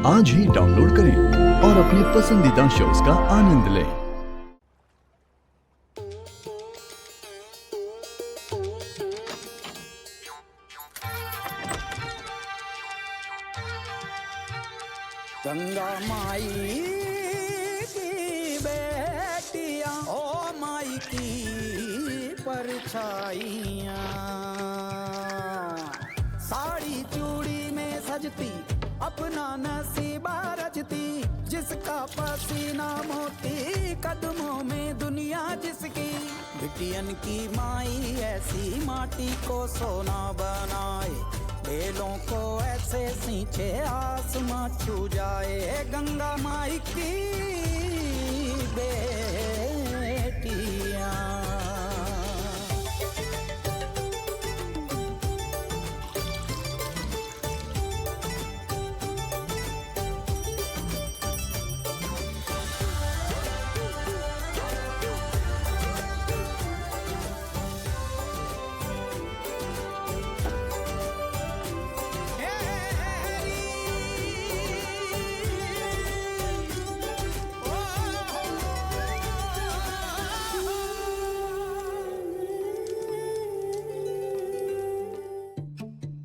आज ही डाउनलोड करें और अपने पसंदीदा शोज का आनंद लें। गंगा माई की बेटियां, ओ माई की परछाइयां, साड़ी चूड़ी में सजती अपना नसीबा रचती, जिसका पसीना मोती कदमों में दुनिया जिसकी। बिटियन की माई ऐसी माटी को सोना बनाए, बेलों को ऐसे सींचे आसमां छू जाए। गंगा माई की बेटियां।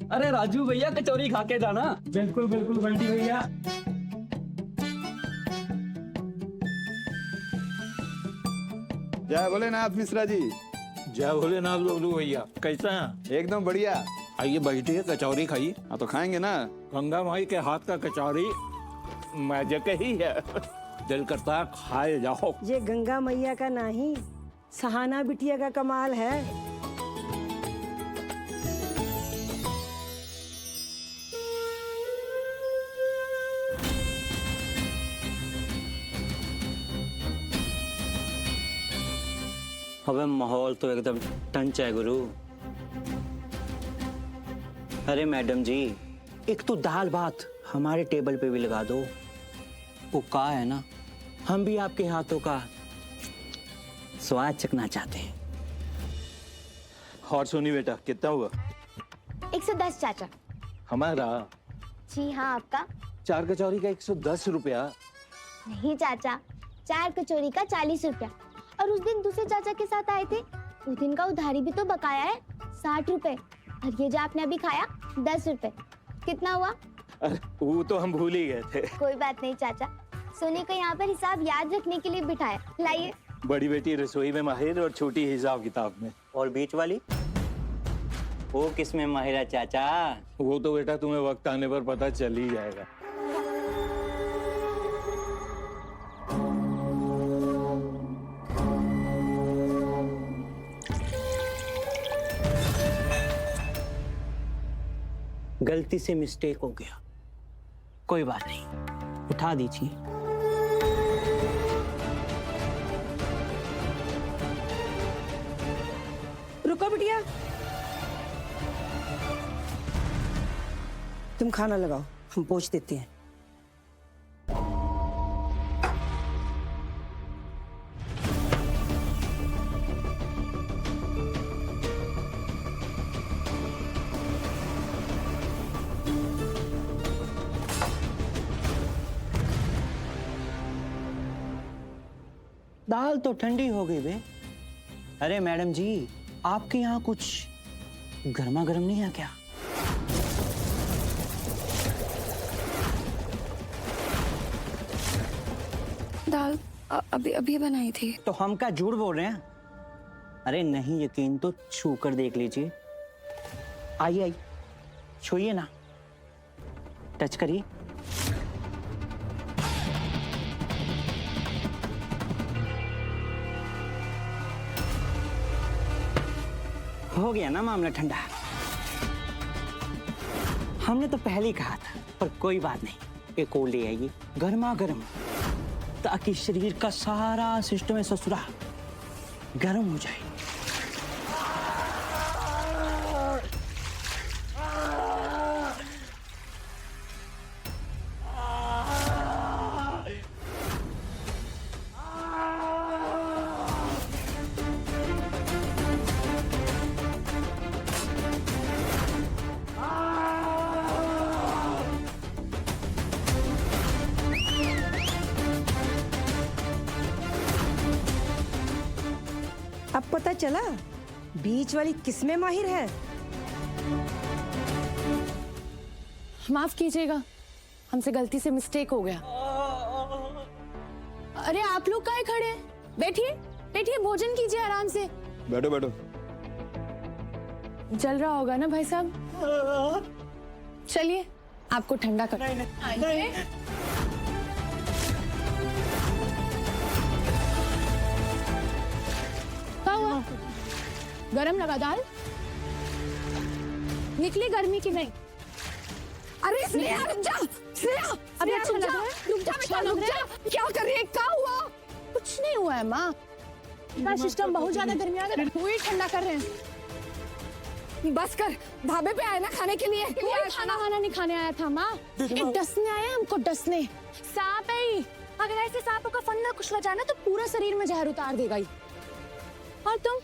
अरे राजू भैया कचौरी खा के जाना। बिल्कुल बिल्कुल बंटी भैया। जय भोलेनाथ मिश्रा जी। जय भोलेनाथ बबलू भैया, कैसे हैं? एकदम बढ़िया। आइए बैठिए, कचौरी खाइए। हाँ तो खाएंगे ना। गंगा माई के हाथ का कचौरी मैजिक ही है। दिल करता है खाए जाओ। ये गंगा मैया का नहीं, सहाना बिटिया का कमाल है। अबे माहौल तो एकदम टंच है गुरु। अरे मैडम जी, एक तो दाल भात हमारे टेबल पे भी लगा दो। वो का है ना, हम भी आपके हाथों का स्वाद चखना चाहते हैं। और सुनी बेटा, कितना हुआ? 110 चाचा। हमारा जी हाँ, आपका? 4 कचौरी का 110 रुपया। नहीं चाचा, 4 कचौरी का 40 रुपया। और उस दिन दूसरे चाचा के साथ आए थे, उस दिन का उधारी भी तो बकाया है 60 रुपए। और ये जो आपने अभी खाया 10 रुपए। कितना हुआ? अरे वो तो हम भूल ही गए थे। कोई बात नहीं चाचा, सोने को यहाँ पर हिसाब याद रखने के लिए बिठाया। लाइए। बड़ी बेटी रसोई में माहिर और छोटी हिसाब किताब में। और बीच वाली वो किस में माहिर है चाचा? वो तो बेटा तुम्हें वक्त आने पर पता चल ही जाएगा। गलती से मिस्टेक हो गया, कोई बात नहीं, उठा दीजिए। रुको बिटिया, तुम खाना लगाओ, हम पोंछ देते हैं। दाल तो ठंडी हो गई बे। अरे मैडम जी, आपके यहाँ कुछ गर्मा गर्म नहीं है क्या? दाल अभी अभी बनाई थी। तो हम क्या झूठ बोल रहे हैं? अरे नहीं यकीन तो छू कर देख लीजिए। आइए आइए, छूइए ना, टच करिए। हो गया ना मामला ठंडा। हमने तो पहले ही कहा था, पर कोई बात नहीं, एक और ले आइए गर्मा गर्म, ताकि शरीर का सारा सिस्टम ससुरा गर्म हो जाए। पता चला बीच वाली किसमें माहिर है? माफ कीजिएगा, हमसे गलती से मिस्टेक हो गया। अरे आप लोग काहे खड़े हैं? बैठिए बैठिए, भोजन कीजिए आराम से। बैठो बैठो। जल रहा होगा ना भाई साहब? चलिए आपको ठंडा कर। नहीं। क्या हुआ? गरम लगा दाल? निकली गर्मी की नहीं? अरे स्नेहा रुक जा, स्नेहा अभी अच्छा लग रहा है? रुक जा बेटा, रुक जा। क्या कर रही है? क्या हुआ? कुछ नहीं हुआ है माँ, का सिस्टम बहुत ज्यादा गर्मी आ गई, वही ठंडा कर रहे हैं। बस कर, ढाबे पे आए ना खाने के लिए। कोई खाना खाना नहीं खाने आया था माँ, एक डसने आया हमको, डसने। सांप है ही, अगर ऐसे सांपों का फंदा कुछ जाए ना तो पूरा शरीर में जहर उतार देगा ही। और तुम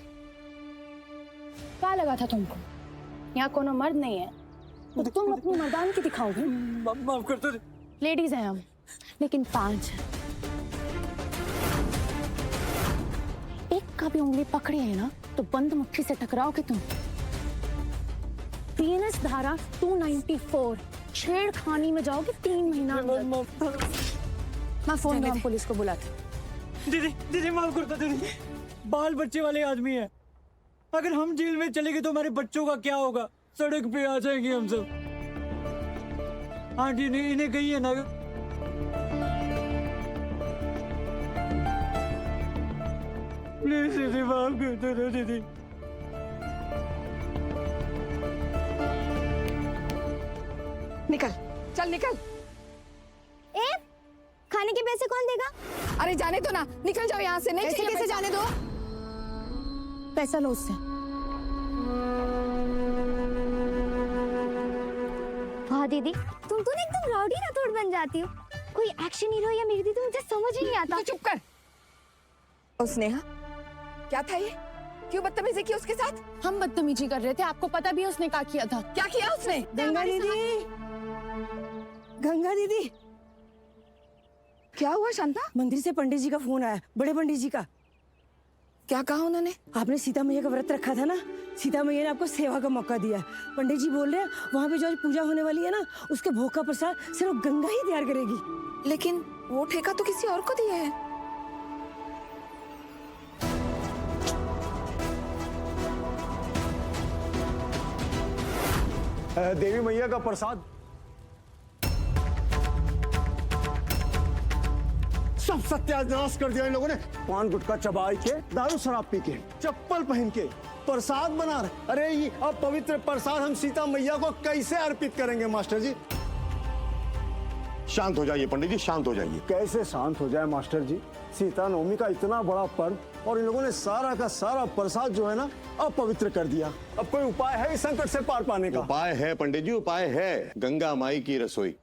क्या लगा था तुमको? यहाँ कोनो मर्द नहीं है तो तुम अपनी मर्दान की दिखाओगे। माफ कर दो। लेडीज हैं हम, लेकिन 5 हैं। एक का भी उंगली पकड़ी है ना तो बंद मुट्ठी से टकराओगे तुम। पीएनएस धारा 294, छेड़खानी में जाओगे 3 महीना। मैं फोन में पुलिस को बुलाती। दीदी माफ कर दो दीदी, बाल बच्चे वाले आदमी है, अगर हम जेल में चले गए तो हमारे बच्चों का क्या होगा? सड़क पे आ जाएंगे हम सब। आंटी ने इन्हें कही है ना, प्लीज दीदी माफ कर दो दीदी। निकल, चल निकल। ए, खाने के पैसे कौन देगा? अरे जाने दो ना, निकल जाओ यहाँ से। नहीं ऐसे चाहिए कैसे पैसा। जाने दो? पैसा लो उससे। वाह दीदी, तुम तो एकदम राउडी राठौड़ बन जाती हो। कोई एक्शन हीरो या मेरी दीदी, मुझे समझ ही नहीं आता। तो चुप कर। ओ स्नेहा, क्या था ये? क्यों बदतमीजी की उसके साथ? हम बदतमीजी कर रहे थे, आपको पता भी है उसने क्या किया था। क्या किया उसने? गंगा दीदी, गंगा दीदी, क्या हुआ शांता? मंदिर से पंडित जी का फोन आया, बड़े पंडित जी का। क्या कहा उन्होंने? आपने सीता मैया का व्रत रखा था ना, सीता मैया ने आपको सेवा का मौका दिया है। पंडित जी बोल रहे हैं वहाँ पे जो आज पूजा होने वाली है ना, उसके भोग का प्रसाद सिर्फ गंगा ही तैयार करेगी। लेकिन वो ठेका तो किसी और को दिया है। देवी मैया का प्रसाद सब सत्यानाश कर दिया इन लोगों ने। पान गुटखा चबाई के, दारू शराब पी के, चप्पल पहन के प्रसाद बना रहे। अरे ये अपवित्र प्रसाद हम सीता मैया को कैसे अर्पित करेंगे मास्टर जी? शांत हो जाइए पंडित जी, शांत हो जाइए। कैसे शांत हो जाए मास्टर जी? सीता नवमी का इतना बड़ा पर्व और इन लोगों ने सारा का सारा प्रसाद जो है ना अपवित्र कर दिया। अब कोई उपाय है इस संकट से पार पाने का? उपाय है पंडित जी, उपाय है। गंगा माई की रसोई,